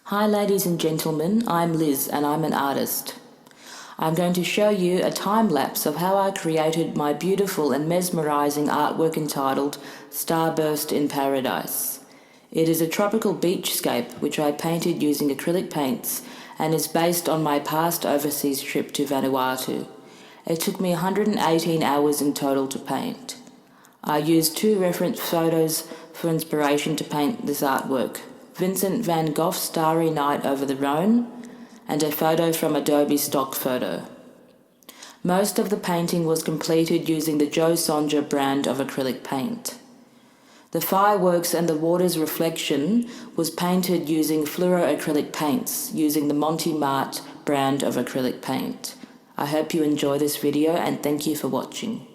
Hi ladies and gentlemen, I'm Liz and I'm an artist. I'm going to show you a time-lapse of how I created my beautiful and mesmerising artwork entitled Starburst in Paradise. It is a tropical beachscape which I painted using acrylic paints and is based on my past overseas trip to Vanuatu. It took me 118 hours in total to paint. I used 2 reference photos for inspiration to paint this artwork: Vincent van Gogh's Starry Night over the Rhone and a photo from Adobe Stock Photo. Most of the painting was completed using the Joe Sonja brand of acrylic paint. The fireworks and the water's reflection was painted using fluoroacrylic paints using the Monty Mart brand of acrylic paint. I hope you enjoy this video and thank you for watching.